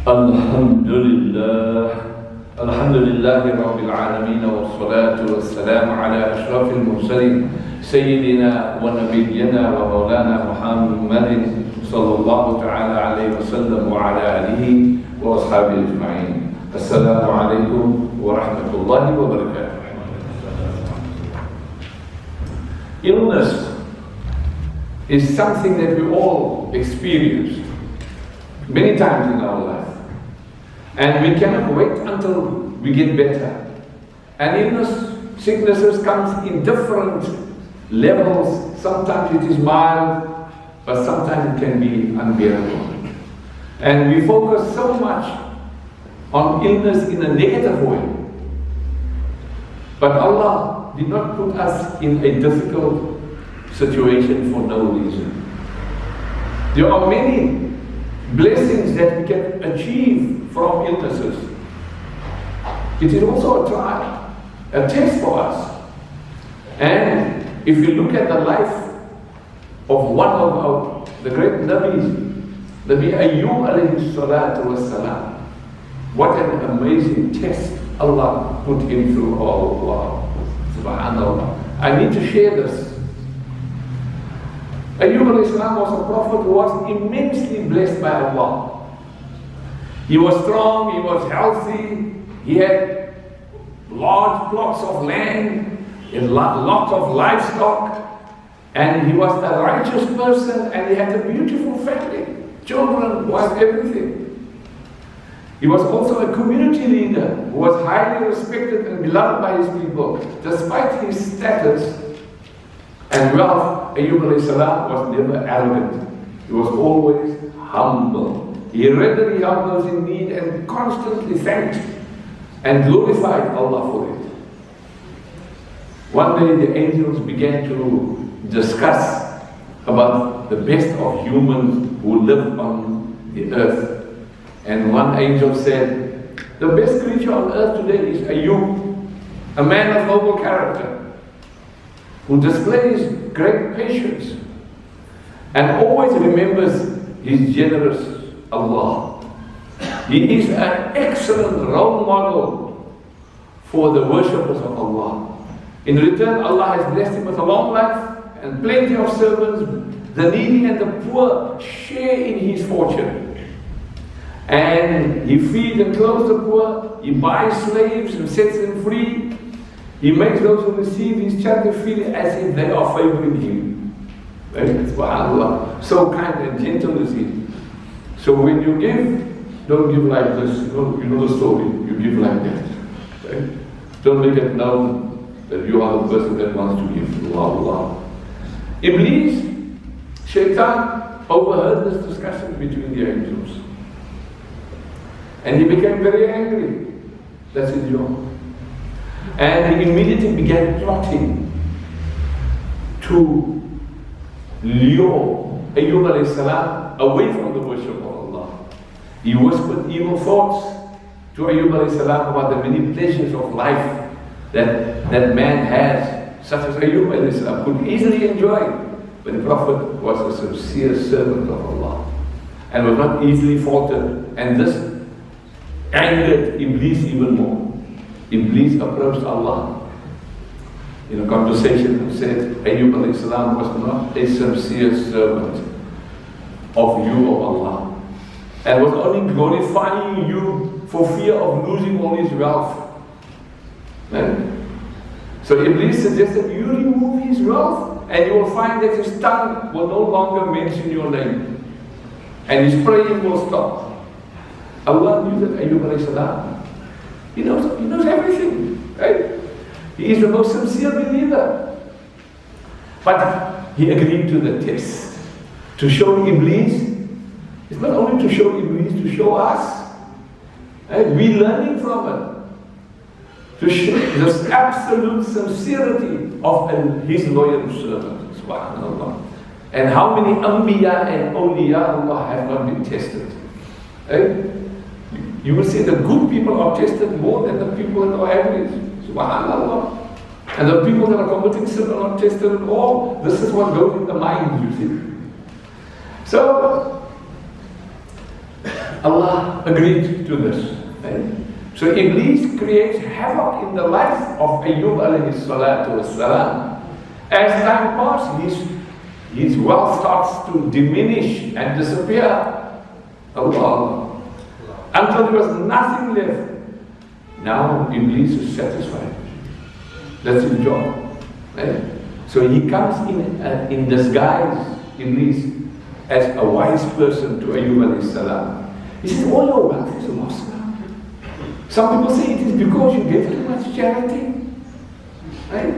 الحمد لله رب العالمين والصلاة والسلام على أشرف المرسلين سيدنا ونبينا ومولانا محمد صلى الله تعالى عليه وسلم وعلى آله وأصحابه أجمعين. السلام عليكم ورحمة الله وبركاته. Illness is something that we all experience many times in our life. And we cannot wait until we get better. And sicknesses comes in different levels. Sometimes it is mild, but sometimes it can be unbearable. And we focus so much on illness in a negative way. But Allah did not put us in a difficult situation for no reason. There are many blessings that we can achieve from illnesses. It is also a trial, a test for us. And if you look at the life of one of the great Nabis, Nabi Ayyub alayhi salatu wassalam, what an amazing test Allah put him through. Oh, wow, subhanallah. I need to share this. Ayyub alayhi salam was a prophet who was immensely blessed by Allah. He was strong, he was healthy, he had large plots of land, lots of livestock, and he was a righteous person, and he had a beautiful family, children, wife, everything. He was also a community leader who was highly respected and beloved by his people. Despite his status and wealth, Ayyub alayhi salam was never arrogant. He was always humble. He readily helped those in need and constantly thanked and glorified Allah for it. One day the angels began to discuss about the best of humans who lived on the earth. And one angel said, the best creature on earth today is Ayyub, a man of noble character, who displays great patience and always remembers his generous Allah. He is an excellent role model for the worshippers of Allah. In return, Allah has blessed him with a long life and plenty of servants. The needy and the poor share in his fortune. And he feeds and clothes the poor, he buys slaves and sets them free. He makes those who receive his charity feel as if they are favoring him. Right? SubhanAllah. So kind and gentle is he. So when you give, don't give like this. You know the story. You give like that. Right? Don't make it known that you are the person that wants to give. Allah. Iblis, Shaitan, overheard this discussion between the angels. And he became very angry. That's his job. And he immediately began plotting to lure Ayyub alayhi salam away from the worship of Allah. He whispered evil thoughts to Ayyub alayhi salam about the many pleasures of life that man has, such as Ayyub alayhi salam could easily enjoy. But the Prophet was a sincere servant of Allah and was not easily faltered. And this angered Iblis even more. Iblis approached Allah in a conversation and said, Ayyub alayhi salam was not a sincere servant of you, of Allah, and was only glorifying you for fear of losing all his wealth. Right? So Iblis suggested you remove his wealth and you will find that his tongue will no longer mention your name and his praying will stop. Allah knew that Ayyub alayhi salam, he knows everything, right? He is the most sincere believer. But he agreed to the test. To show Iblis, it's not only to show Iblis, to show us. Right? We learning from it. To show this absolute sincerity of his loyal servant. SubhanAllah. And how many Anbiya and Awliya Allah have not been tested. Right? You will see the good people are tested more than the people that are average. SubhanAllah. And the people that are committing sin are not tested at all. This is what goes in the mind, you see. So, Allah agreed to this. Right? So Iblis creates havoc in the life of Ayyub alayhi salatu wassalam. As time passes, his wealth starts to diminish and disappear. Allah. Until there was nothing left. Now Iblis is satisfied. That's his job. Right? So he comes in disguise, Iblis, as a wise person to Ayyub alayhi salam. He says, all your wealth is lost now. Some people say it is because you gave too much charity. Right?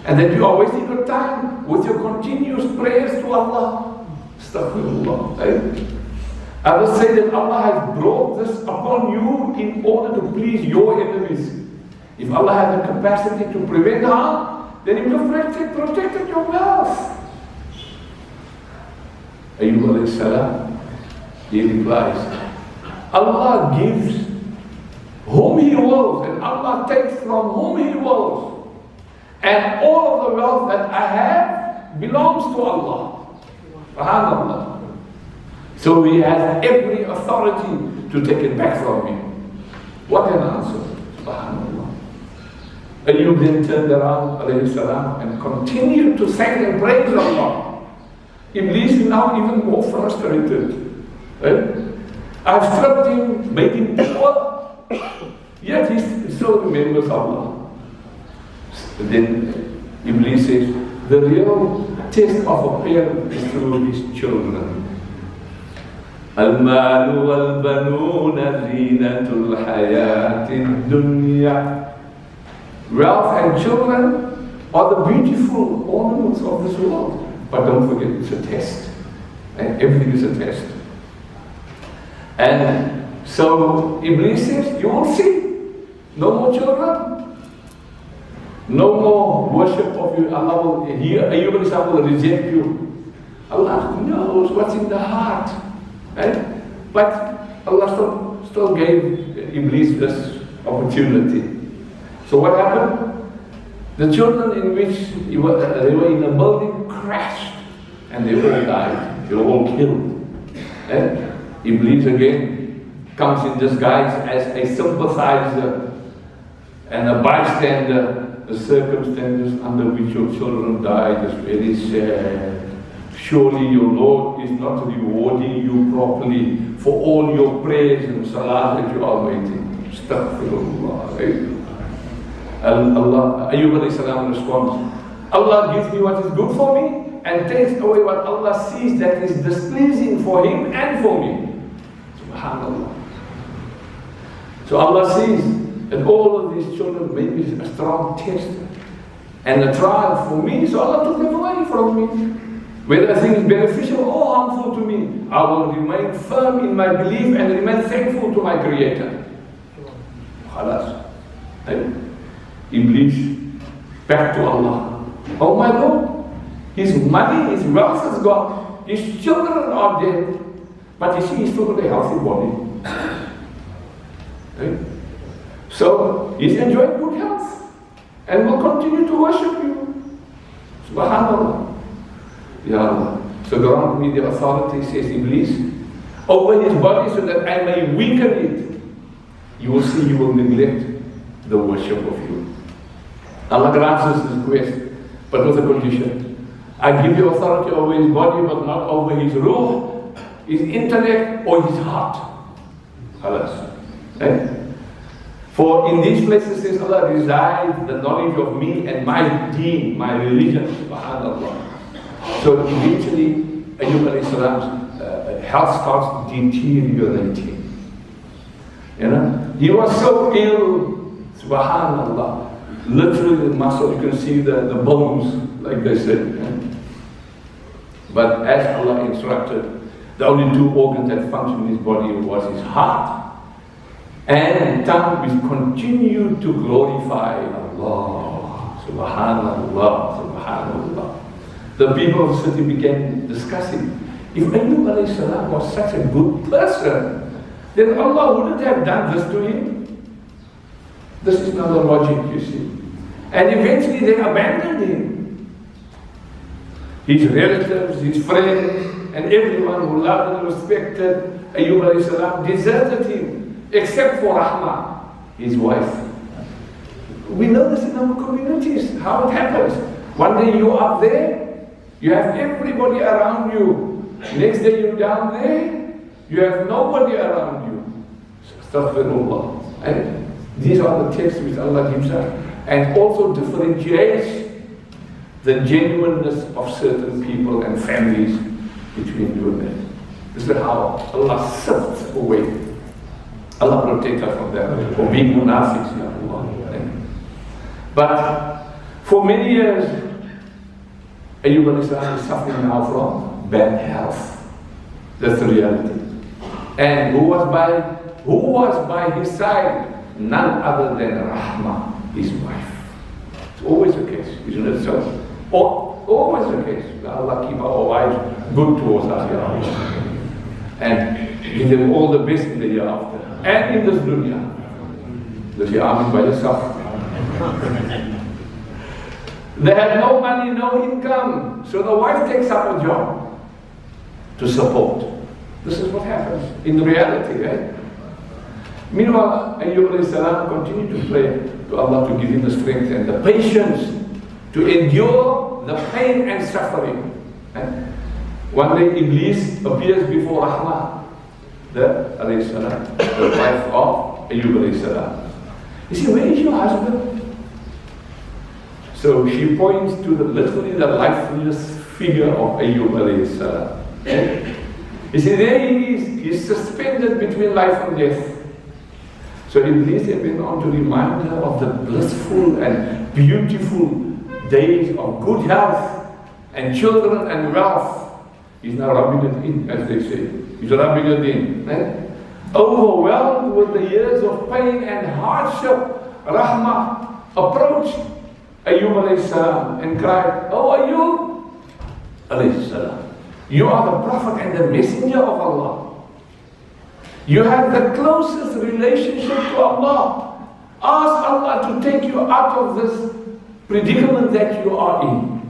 And that you are wasting your time with your continuous prayers to Allah. Astaghfirullah. Right? Others say that Allah has brought this upon you in order to please your enemies. If Allah had the capacity to prevent harm, then He would have protected your wealth. Ayyub alayhi salam, he replies, Allah gives whom He wills, and Allah takes from whom He wills. And all of the wealth that I have belongs to Allah. SubhanAllah. So He has every authority to take it back from me. What an answer. SubhanAllah. Ayyub then turned around, alayhi salam, and continued to thank and praise Allah. Iblis is now even more frustrated. Right? I've stripped him, made him poor, yet he still remembers Allah. Then Iblis says, the real test of a parent is through his children. المال والبنون زينة الحياة الدنيا. Wealth and children are the beautiful ornaments of this world. But don't forget, it's a test. And everything is a test. And so Iblis says, you will see. No more children. No more worship of you. Allah will hear, Ayyub will reject you. Allah knows what's in the heart. Right? But Allah still gave Iblis this opportunity. So what happened? The children in which they were in a building crashed and they all died. They were all killed. And Iblis again comes in disguise as a sympathizer and a bystander. The circumstances under which your children died is very sad. Surely your Lord is not rewarding you properly for all your prayers and salah that you are waiting. Astaghfirullah. Allah, Ayyub alayhi salam responds, Allah gives me what is good for me and takes away what Allah sees that is displeasing for Him and for me. SubhanAllah. So Allah sees that all of these children may be a strong test and a trial for me, so Allah took them away from me. Whether a thing is beneficial or harmful to me, I will remain firm in my belief and remain thankful to my Creator. Khalas. Iblis, back to Allah. Oh my Lord, his money, his wealth is gone, his children are dead, but you see, he's still got a healthy body. Right? So, he's enjoying good health and will continue to worship you. SubhanAllah. Ya Allah. So grant me the authority, says Iblis, over his body so that I may weaken it. You will see he will neglect the worship of you. Allah grants us this request, but with a condition. I give you authority over his body, but not over his ruh, his intellect, or his heart. Alas. Right? For in these places, says Allah, resides the knowledge of me and my deen, my religion. SubhanAllah. So eventually, Ayyub alayhi salam's health starts deteriorating. You know, he was so ill, SubhanAllah. Literally the muscle, you can see the bones, like they said. But as Allah instructed, the only two organs that function in his body was his heart and tongue, which continued to glorify Allah. Subhanallah, Subhanallah. The people of the city began discussing, if Ayyub alayhi salam was such a good person, then Allah wouldn't have done this to him. This is not the logic, you see. And eventually they abandoned him. His relatives, his friends, and everyone who loved and respected Ayyub alayhi salam deserted him, except for Rahma, his wife. We know this in our communities, how it happens. One day you're up there, you have everybody around you. Next day you're down there, you have nobody around you. Astaghfirullah. And these are the texts which Allah gives us, and also differentiates the genuineness of certain people and families between you and them. This is how Allah sifts away. Allah protect us from that, from being munafiqs. But for many years, Ayyub alayhi salam is suffering now from bad health. That's the reality. And who was by his side? None other than Rahma, his wife. It's always the case, isn't it so? Always the case. Allah keep our wives good towards us, and give them all the best in the year after, and in this dunya. Does you amen by yourself? They had no money, no income, so the wife takes up a job to support. This is what happens in reality, right? Meanwhile, Ayyub alayhi salam continued to pray to Allah to give him the strength and the patience to endure the pain and suffering. And one day Iblis appears before Rahmah, the wife of Ayyub alayhi salam. You see, where is your husband? So she points to literally the lifeless figure of Ayyub alayhi salam. You see, there he is. He's suspended between life and death. So Iblis had been on to remind her of the blissful and beautiful days of good health and children and wealth. He's now rubbing it in, as they say. He's rubbing it in. Overwhelmed with the years of pain and hardship, Rahmah approached Ayyub alayhi salam and cried, "Oh Ayyub alayhi salam, you are the prophet and the messenger of Allah. You have the closest relationship to Allah. Ask Allah to take you out of this predicament that you are in."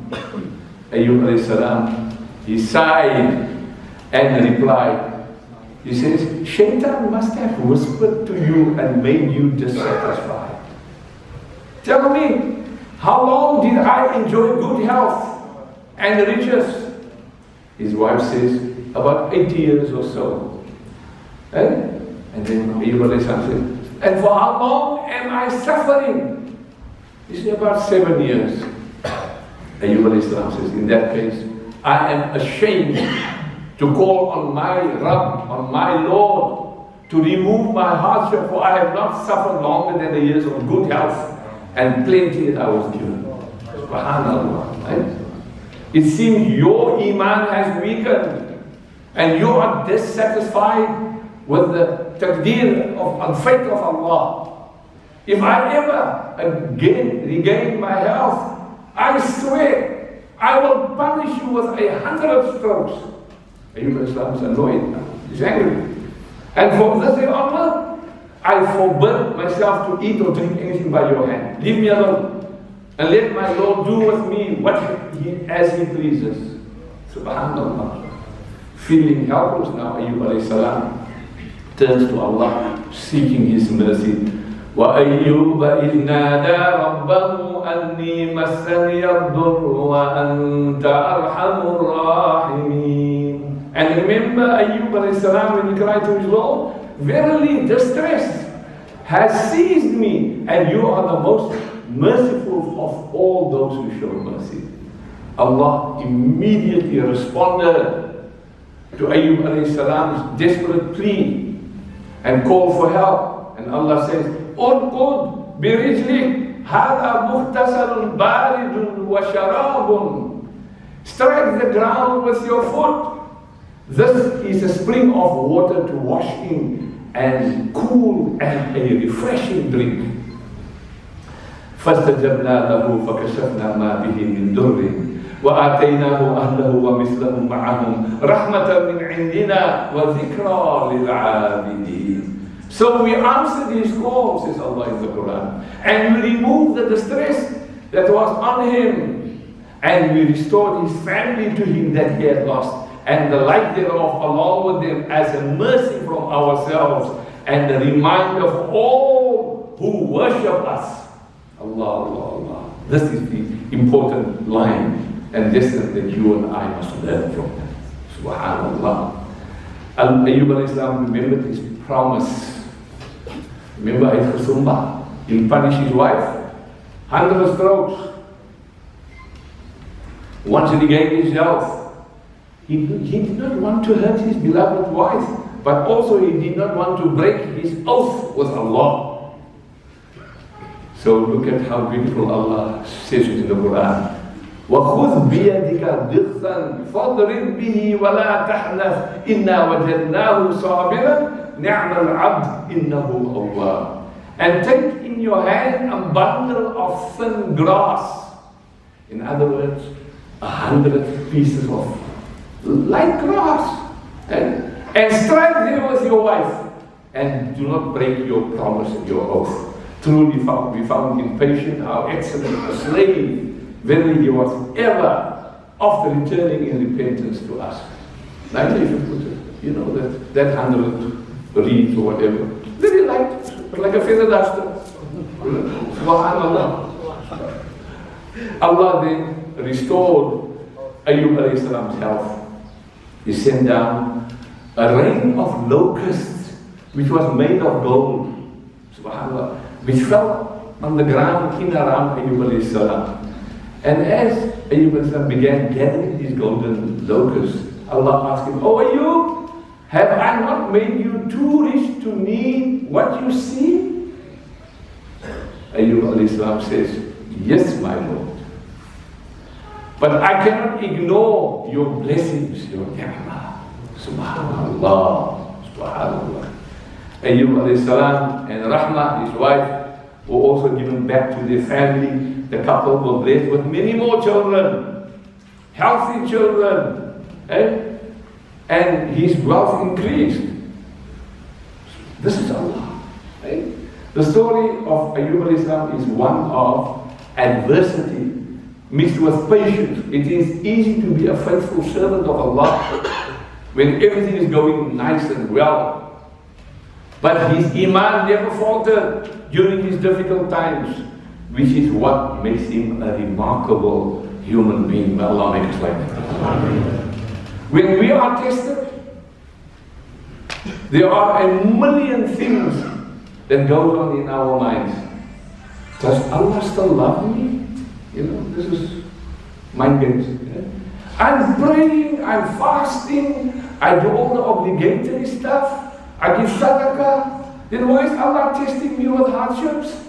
Ayyub alayhi salam, he sighed and replied, he says, "Shaitan must have whispered to you and made you dissatisfied. Tell me, how long did I enjoy good health and riches?" His wife says, "About 80 years or so." And then Ayyub alayhi salam says, "And for how long am I suffering?" He said, "About 7 years." Ayyub alayhi salam says, "In that case, I am ashamed to call on my Rabb, on my Lord, to remove my hardship, for I have not suffered longer than the years of good health and plenty that I was given." SubhanAllah. Right? It seems your iman has weakened and you are dissatisfied with the taqdeer of fate of Allah. If I ever again regain my health, I swear I will punish you with 100 strokes. Ayyub is annoyed now. He's angry. And from this day onward, I forbid myself to eat or drink anything by your hand. Leave me alone. And let my Lord do with me as He pleases. SubhanAllah. Feeling helpless now, Ayyub alayhi salam turns to Allah, seeking His mercy. وَأَيُّوبَ إِذْ نَادَى رَبَّهُ أَنِّي مَسَّنِيَ الضُّرُّ وَأَنْتَ أَرْحَمُ الرَّاحِمِينَ. And remember Ayyub alayhi salam when he cried to his Lord, "Verily distress has seized me, and you are the most merciful of all those who show mercy." Allah immediately responded to Ayyub alayhi salam's desperate plea and called for help. And Allah says, "Urqud birijlik, hada muhtasalun baridun wa sharabun." Strike the ground with your foot. This is a spring of water to wash in, and cool and a refreshing drink. فَاسْتَجَبْنَا لَهُ فَكَشَفْنَا مَا بِهِ مِنْ دُرٍّ وَآتَيْنَاهُ أَهْلَهُ وَمِثْلَهُمْ مَعَهُمْ رَحْمَةً مِنْ عِنْدِنَا وَذِكْرَى لِلْعَابِدِينَ. So we answered his call, says Allah in the Quran, and we removed the distress that was on him, and we restored his family to him that he had lost, and the like thereof along with them as a mercy from ourselves and a reminder of all who worship us. Allah, Allah, Allah. This is the important line and lesson that you and I must learn from them. Subhanallah. Ayyub al-Islam remembered his promise. Remember his khusumba. He'll punish his wife. 100 strokes. Once he regained his health, he did not want to hurt his beloved wife, but also he did not want to break his oath with Allah. So look at how beautiful Allah says it in the Quran. وَخُذْ بِيَدِكَ ضِغْثًا فَاضْرِبْ بِهِ وَلَا تَحْنَثْ إِنَّا وَجَدْنَاهُ صَابِرًا نِعْمَ الْعَبْدُ إِنَّهُ أَوَّابٌ. And take in your hand a bundle of thin grass. In other words, 100 pieces of light grass. And strike there with your wife. And do not break your promise and your oath. Truly we found impatient how excellent a slave whether he was ever after returning in repentance to us. Like if you put it, you know, that 100 reeds or whatever, very light, like a feather duster. Subhanallah. Allah then restored Ayyub alayhi salam's health. He sent down a rain of locusts which was made of gold. Subhanallah. Which fell on the ground in around Ayyub alayhi salam. And as Ayyub alayhi salam began gathering these golden locusts, Allah asked him, "Oh Ayyub, have I not made you too rich to need what you see?" Ayyub alayhi salam says, "Yes, my Lord. But I cannot ignore your blessings, your ni'mah." Subhanallah. Subhanallah. Ayyub alayhi salam and Rahmah, his wife, were also given back to their family. The couple were blessed with many more children, healthy children, and his wealth increased. This is Allah. The story of Ayyub alayhi salam is one of adversity mixed with patience. It is easy to be a faithful servant of Allah when everything is going nice and well. But his iman never faltered during his difficult times, which is what makes him a remarkable human being. May Allah make us like that. When we are tested, there are a million things that go on in our minds. Does Allah still love me? You know, this is mind games. I'm praying, I'm fasting, I do all the obligatory stuff. I give sadaqah, then why is Allah testing me with hardships?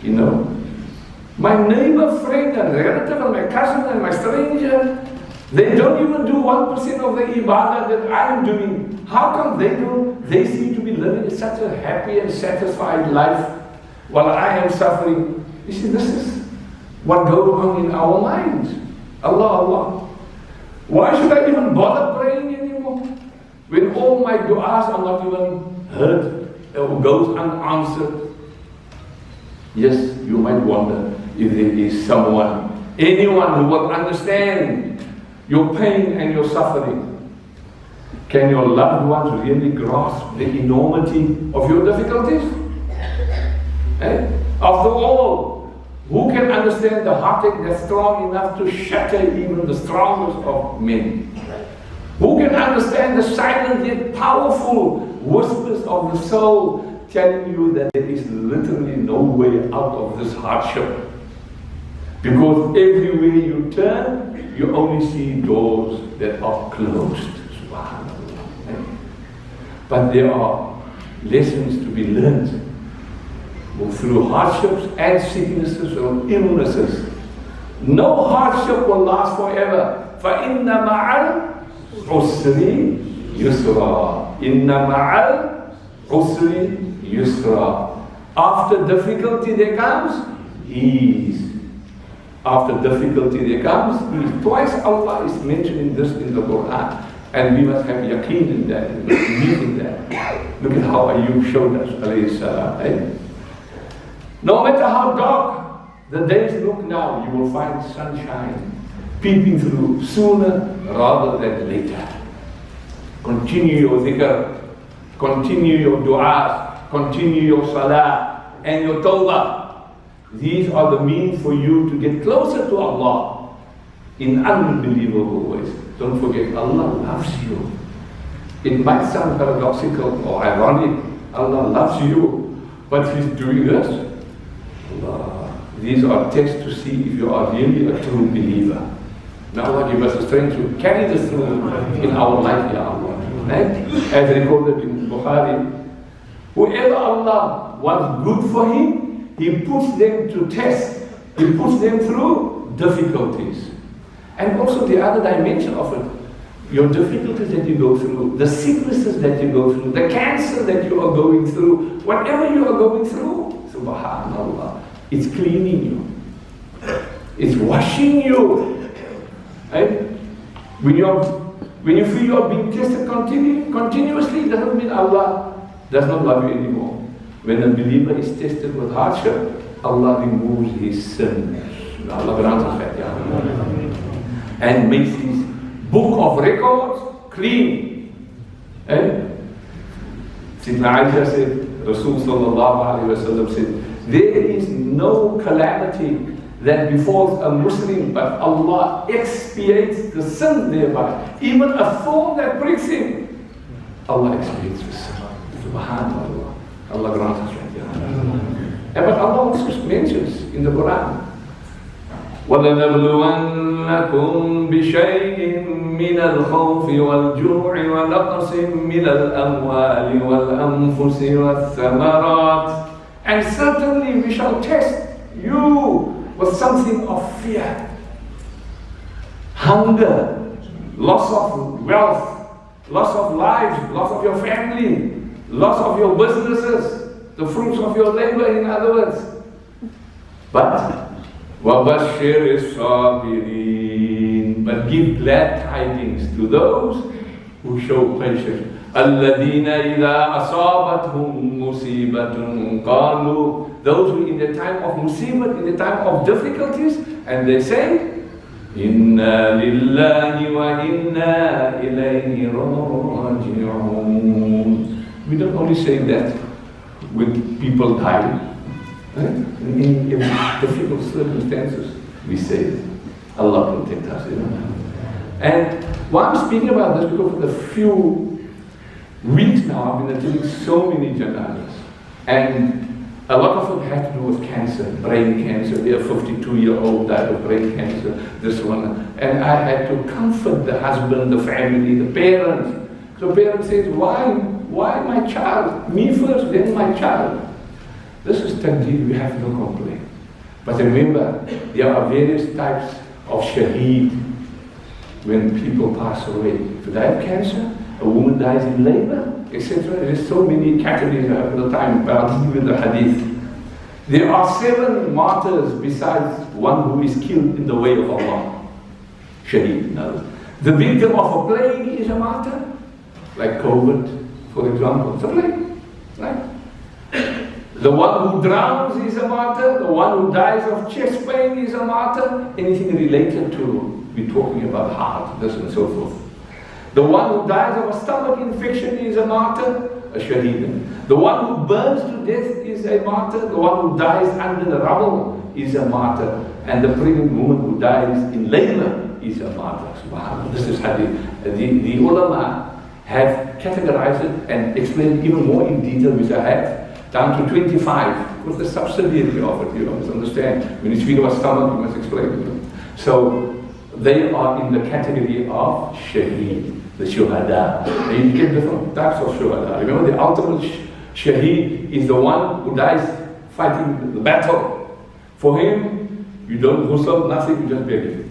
You know, my neighbor, friend, and relative, and my cousin, and my stranger, they don't even do 1% of the ibadah that I am doing. How come they do? They seem to be living such a happy and satisfied life while I am suffering. You see, this is what goes on in our minds. Allah, Allah. Why should I even bother praying anymore? When all my du'as are not even heard or goes unanswered. Yes, you might wonder if there is someone, anyone who will understand your pain and your suffering. Can your loved ones really grasp the enormity of your difficulties? After all, who can understand the heartache that's strong enough to shatter even the strongest of men? Who can understand the silent yet powerful whispers of the soul telling you that there is literally no way out of this hardship? Because everywhere you turn, you only see doors that are closed. But there are lessons to be learned through hardships and sicknesses or illnesses. No hardship will last forever. فَإِنَّ مَعَ الْعُسْرِ يُسْرًا. إِنَّ مَعَ الْعُسْرِ يُسْرًا. After difficulty there comes ease. After difficulty there comes ease. Twice Allah is mentioning this in the Quran. And we must have yaqeen in that, we must believe in that. Look at how Ayyub showed us, alayhi salam. No matter how dark the days look now, you will find sunshine. peeping through sooner rather than later. Continue your dhikr, continue your du'as, continue your salah and your tawbah. These are the means for you to get closer to Allah in unbelievable ways. Don't forget, Allah loves you. It might sound paradoxical or ironic. Allah loves you, but He's doing this. Allah. These are tests to see if you are really a true believer. May Allah give us the strength to carry this through in our life, Ya Allah. Right? As recorded in Bukhari, whoever Allah wants good for him, He puts them to test. He puts them through difficulties. And also the other dimension of it, your difficulties that you go through, the sicknesses that you go through, the cancer that you are going through, whatever you are going through, subhanallah, it's cleaning you. It's washing you. Right? When you feel you are being tested continuously, it doesn't mean Allah does not love you anymore. When a believer is tested with hardship, Allah removes his sins. Allah grants us that, ya Allah. And makes his book of records clean. And Sayyidina Aisha said, Rasul sallallahu alayhi wa sallam said, there is no calamity that befalls a Muslim, but Allah expiates the sin thereby. Even a thorn that pricks him, Allah expiates the sin. Subhanallah. Allah grants us right here. But Allah also mentions in the Quran, وَلَنَبْلُوَنَّكُمْ بِشَيْءٍ مِّنَ الْخَوْفِ وَالْجُوعِ وَنَقْصٍ مِّنَ الْأَمْوَالِ وَالْأَنفُسِ وَالثَّمَرَاتِ. And certainly we shall test you with something of fear, hunger, loss of wealth, loss of lives, loss of your family, loss of your businesses, the fruits of your labor, in other words. But وَبَشِّرِ الصَّابِرِينَ, but give glad tidings to those who show patience. الَّذِينَ إِذَا أَصَابَتْهُمْ مُصِيبَةٌ قَالُوا, those who in the time of musibat, in the time of difficulties, and they say, إِنَّا لِلَّهِ وَإِنَّا إِلَيْهِ رَاجِعُونَ. We don't only say that when people die. In difficult circumstances, we say, Allah protect us. And why I'm speaking about this, because for the few weeks now, I've been attending so many janazas. And a lot of them have to do with cancer, brain cancer. They are 52-year-old, died of brain cancer, this one. And I had to comfort the husband, the family, the parents. So parents says, why my child? Me first, then my child. This is taqdeer, we have no complaint. But remember, there are various types of shaheed when people pass away. If you die of cancer, a woman dies in labor, etc. There is so many categories at the time, but I'll give you the hadith. There are 7 martyrs besides one who is killed in the way of Allah. Shaheed. The victim of a plague is a martyr, like COVID, for example. It's a plague, right? The one who drowns is a martyr. The one who dies of chest pain is a martyr. Anything related to, we're talking about heart, this and so forth. The one who dies of a stomach infection is a martyr, a shaheed. The one who burns to death is a martyr. The one who dies under the rubble is a martyr. And the pregnant woman who dies in labor is a martyr. Subhanallah. This is hadith. The ulama have categorized it and explained it even more in detail, which I have. Down to 25, because the subsidiary of it, you must understand. When you speak about stomach, you must explain it. So, they are in the category of shaheed, the shuhada. And you get different types of shuhada. Remember, the ultimate shaheed is the one who dies fighting the battle. For him, you don't ghusl, nothing, you just bury him.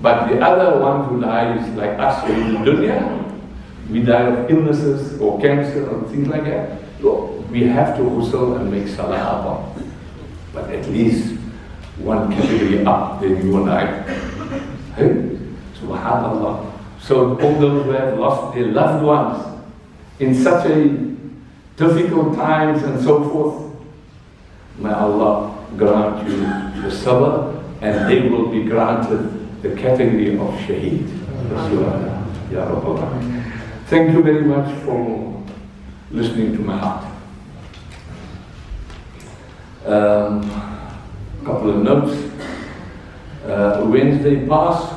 But the other one who dies, like us in the dunya, we die of illnesses or cancer or things like that. So, we have to ghusl and make salah upon. But at least one category up than you and I. Hey? Subhanallah. So all those who have lost their loved ones in such a difficult times and so forth, may Allah grant you the sabr, and they will be granted the category of shaheed. Ya Rabbal. Thank you very much for listening to my heart. Couple of notes. Wednesday past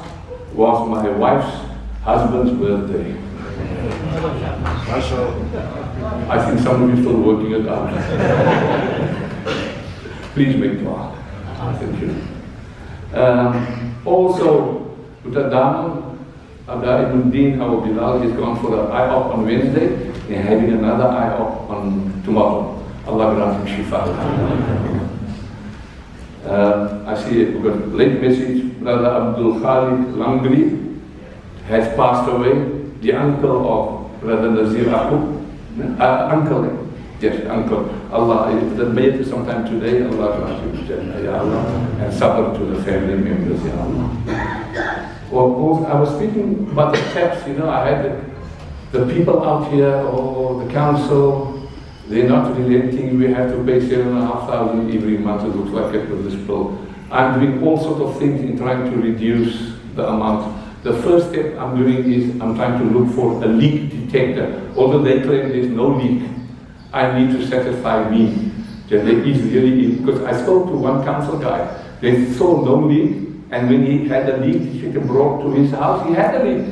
was my wife's husband's birthday. I think some of you still working it out. Please make dua. Thank you. Also, Utadam, Abda Ibn Din, our Bilal, is gone for an IOP on Wednesday and having another IOP on tomorrow. Allah grant him shifa. I see we've got a late message. Brother Abdul Khalid Langri has passed away. The uncle of Brother Nazir Akub. Uncle, yes, uncle. Allah, the bayat sometime today. Allah grant him Jannah, Ya Allah, and sabr to the family members, Ya Allah. Well, I was speaking about the taps. You know, I had the people out here, or the council. They're not relenting. We have to pay 7,500 every month. It looks like it with this bill. I'm doing all sorts of things in trying to reduce the amount. The first step I'm doing is I'm trying to look for a leak detector. Although they claim there's no leak, I need to satisfy me that there is really, because I spoke to one council guy. They saw no leak, and when he had a leak, he brought to his house, he had a leak.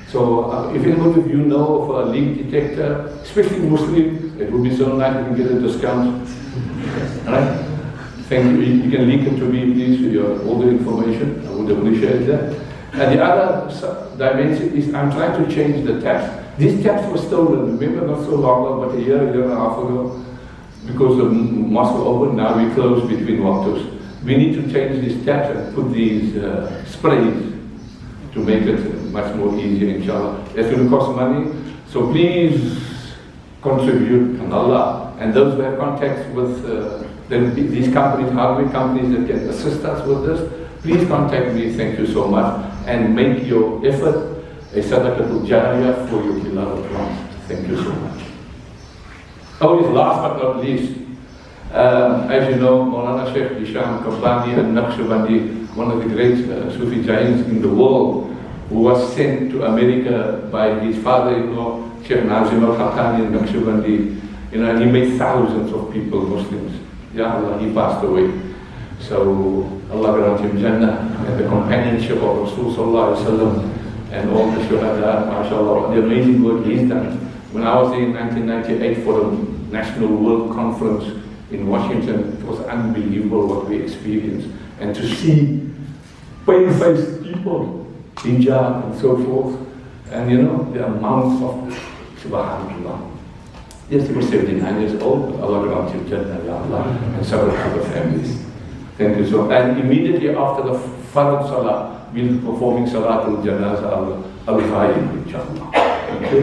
So if anybody of you know of a leak detector, especially Muslim, it would be so nice if you can get a discount. Right? Thank you. You can link it to me, please, with all the information. I would appreciate that. And the other dimension is I'm trying to change the taps. These taps were stolen, remember, not so long ago, but a year and a half ago, because the mosque opened. Now we close between waqtus. We need to change these taps and put these sprays to make it much more easier, inshallah. It's going to cost money, so please contribute, and Allah, and those who have contacts with these companies, hardware companies that can assist us with this, please contact me. Thank you so much, and make your effort a sadaqatul jariyah for your beloved ones. Thank you so much. Oh, yes, last but not least, as you know, Maulana Sheikh Hisham Kabbani and Naqshbandi, one of the great Sufi giants in the world, who was sent to America by his father-in-law, Sheikh Nazim al-Khatani and Naqshbandi. You know, and he made thousands of people Muslims. Ya Allah, he passed away. So Allah grant him Jannah and the companionship of Rasul Sallallahu Alaihi Wasallam and all the shuhada, mashallah, the amazing work he's done. When I was there in 1998 for the National World Conference in Washington, it was unbelievable what we experienced. And to see pale-faced people, hijab and so forth, and you know, the amounts of subhanallah. Yes, he was 79 years old, but Allah grant him Jannah, Ya Allah, and several other families. Thank you so much. And immediately after the Farad Salah, we'll be performing Salatul Janazah al-Ghaib, inshallah. Okay?